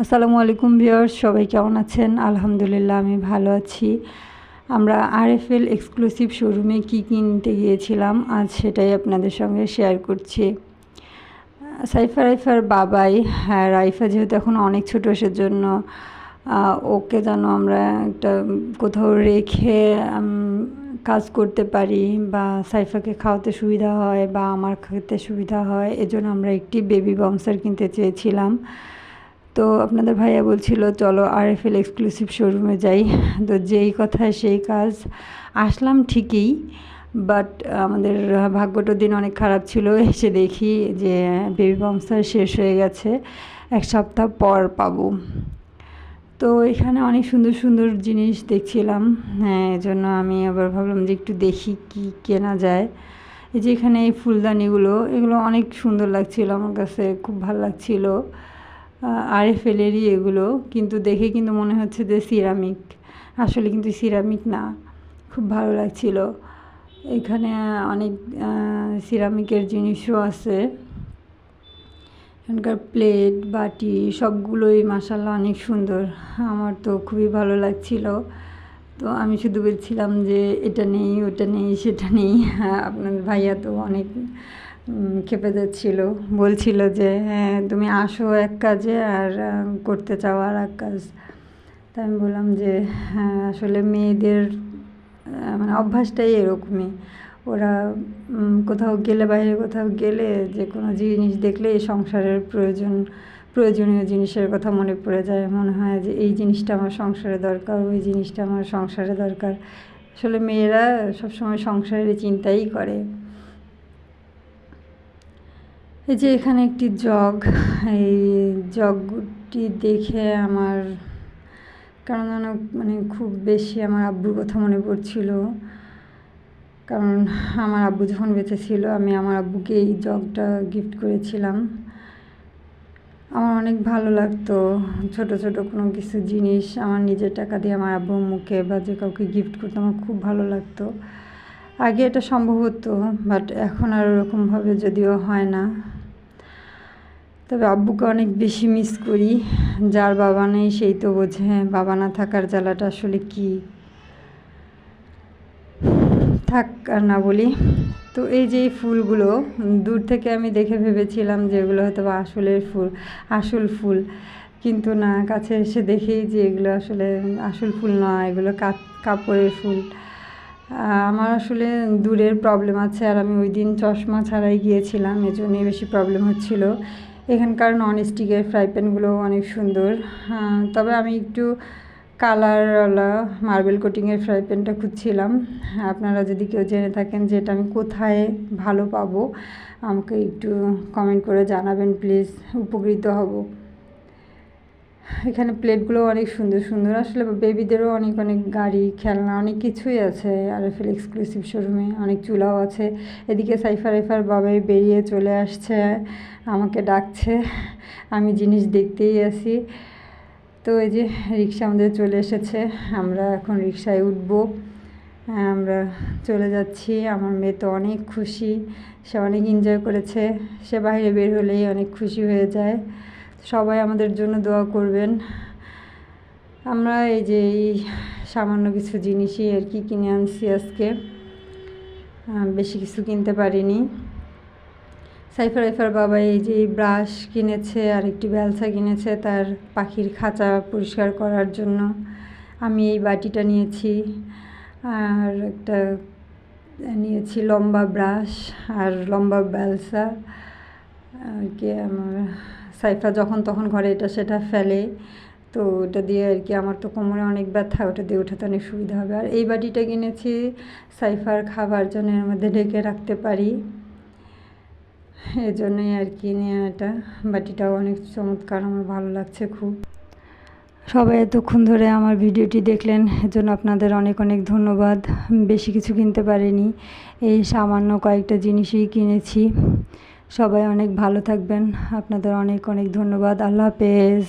আসসালামু আলাইকুম ভিউয়ার্স, সবাই কেমন আছেন? আলহামদুলিল্লাহ আমি ভালো আছি। আমরা আরএফএল এক্সক্লুসিভ শোরুমে কি কিনতে গিয়েছিলাম আজ সেটাই আপনাদের সঙ্গে শেয়ার করছি। রাইফার বাবাই, হ্যাঁ রাইফা যেহেতু এখন অনেক ছোটো সেজন্য ওকে যেন আমরা একটা কোথাও রেখে কাজ করতে পারি বা সাইফাকে খাওয়াতে সুবিধা হয় বা আমার খেতে সুবিধা হয়, এজন্য আমরা একটি বেবি বাউন্সার কিনতে চেয়েছিলাম। তো আপনাদের ভাইয়া বলছিল চলো আরএফএল এক্সক্লুসিভ শোরুমে যাই। তো যেই কথায় সেই কাজ, আসলাম ঠিকই, বাট আমাদের ভাগ্যটার দিন অনেক খারাপ ছিল। এসে দেখি যে বেবি বাউন্সার শেষ হয়ে গেছে, 1 সপ্তাহ পর পাবো। তো এখানে অনেক সুন্দর সুন্দর জিনিস দেখছিলাম, হ্যাঁ এজন্য আমি আবার ভাবলাম যে একটু দেখি কি কেনা যায়। এই যে এখানে এই ফুলদানিগুলো, এগুলো অনেক সুন্দর লাগছিল, আমার কাছে খুব ভালো লাগছিল। আরএফএলেরই এগুলো, কিন্তু দেখে কিন্তু মনে হচ্ছে যে সিরামিক, আসলে কিন্তু সিরামিক না। খুব ভালো লাগছিল। এখানে অনেক সিরামিকের জিনিসও আছে। এখানকার প্লেট বাটি সবগুলোই মাশাআল্লাহ অনেক সুন্দর, আমার তো খুবই ভালো লাগছিল। তো আমি শুধু বলছিলাম যে এটা নেই ওটা নেই সেটা নেই। আপনার ভাইয়া তো অনেক খেপে যাচ্ছিল, বলছিল যে হ্যাঁ তুমি আসো এক কাজে আর করতে চাও আর এক কাজ। তাই আমি বললাম যে হ্যাঁ আসলে মেয়েদের মানে অভ্যাসটাই এরকমই, ওরা কোথাও গেলে, বাইরে কোথাও গেলে যে কোনো জিনিস দেখলে এই সংসারের প্রয়োজনীয় জিনিসের কথা মনে পড়ে যায়, মনে হয় যে এই জিনিসটা আমার সংসারে দরকার, ওই জিনিসটা আমার সংসারে দরকার। আসলে মেয়েরা সবসময় সংসারের চিন্তাই করে। এই যে এখানে একটি জগ, এই জগটি দেখে আমার কারণ যেন মানে খুব বেশি আমার আব্বুর কথা মনে পড়ছিল। কারণ আমার আব্বু যখন বেঁচে ছিল আমি আমার আব্বুকে এই জগটা গিফট করেছিলাম। আমার অনেক ভালো লাগতো ছোট ছোট কোনো কিছু জিনিস আমার নিজের টাকা দিয়ে আমার আব্বু আম্মুকে বা যে কাউকে গিফট করতে আমার খুব ভালো লাগতো। আগে এটা সম্ভব হতো, বাট এখন আর ওরকমভাবে যদিও হয় না। তবে আব্বুকে অনেক বেশি মিস করি। যার বাবা নেই সেই তো বোঝে বাবা না থাকার জ্বালাটা আসলে কী। থাক আর না বলি। তো এই যে এই ফুলগুলো দূর থেকে আমি দেখে ভেবেছিলাম যে এগুলো হয়তো বা আসল ফুল, কিন্তু না, কাছে এসে দেখেই যে এগুলো আসলে আসল ফুল নয়, এগুলো কাপড়ের ফুল। আমার আসলে দূরের প্রবলেম আছে, আর আমি ওই দিন চশমা ছাড়াই গিয়েছিলাম, এজন্যই বেশি প্রবলেম হচ্ছিল। এখানকার ননস্টিকের ফ্রাই প্যানগুলো অনেক সুন্দর, তবে আমি একটু কালারওয়ালা মার্বেল কোটিংয়ের ফ্রাই প্যানটা খুঁজছিলাম। আপনারা যদি কেউ জেনে থাকেন যে এটা আমি কোথায় ভালো পাবো, আমাকে একটু কমেন্ট করে জানাবেন প্লিজ, উপকৃত হব। এখানে প্লেটগুলো অনেক সুন্দর সুন্দর, আসলে বেবিদেরও অনেক অনেক গাড়ি খেলনা অনেক কিছুই আছে আরএফএল এক্সক্লুসিভ শোরুমে, অনেক চুলাও আছে। এদিকে রাইফার বাবাই বেরিয়ে চলে আসছে, আমাকে ডাকছে, আমি জিনিস দেখতেই আছি। তো এই যে রিক্সা আমাদের চলে এসেছে, আমরা এখন রিক্সায় উঠব, আমরা চলে যাচ্ছি। আমার মেয়ে তো অনেক খুশি, সে অনেক এনজয় করেছে, সে বাইরে বের হলেই অনেক খুশি হয়ে যায়। সবাই আমাদের জন্য দোয়া করবেন। আমরা এই যে এই সামান্য কিছু জিনিসই আর কি কিনে আনছি আজকে, বেশি কিছু কিনতে পারিনি। রাইফার বাবা এই যে ব্রাশ কিনেছে আর একটি বেলসা কিনেছে তার পাখির খাঁচা পরিষ্কার করার জন্য। আমি এই বাটিটা নিয়েছি আর একটা নিয়েছি লম্বা ব্রাশ আর লম্বা বেলসা আর কি। আমার সাইফা যখন তখন ঘরে এটা সেটা ফেলে, তো ওটা দিয়ে আর কি আমার তো কোমরে অনেক ব্যথা, ওটা দিয়ে ওঠাতে অনেক সুবিধা হবে। আর এই বাটিটা কিনেছি সাইফার খাবার জন্য, এর মধ্যে ঢেকে রাখতে পারি, এজন্যই আর কি নিয়ে এটা। বাটিটাও অনেক চমৎকার, আমার ভালো লাগছে খুব। সবাই এতক্ষণ ধরে আমার ভিডিওটি দেখলেন, এজন্য আপনাদের অনেক অনেক ধন্যবাদ। বেশি কিছু কিনতে পারিনি, এই সামান্য কয়েকটা জিনিসই কিনেছি। সবাই অনেক ভালো থাকবেন, আপনাদের অনেক অনেক ধন্যবাদ। আল্লাহ হাফেজ।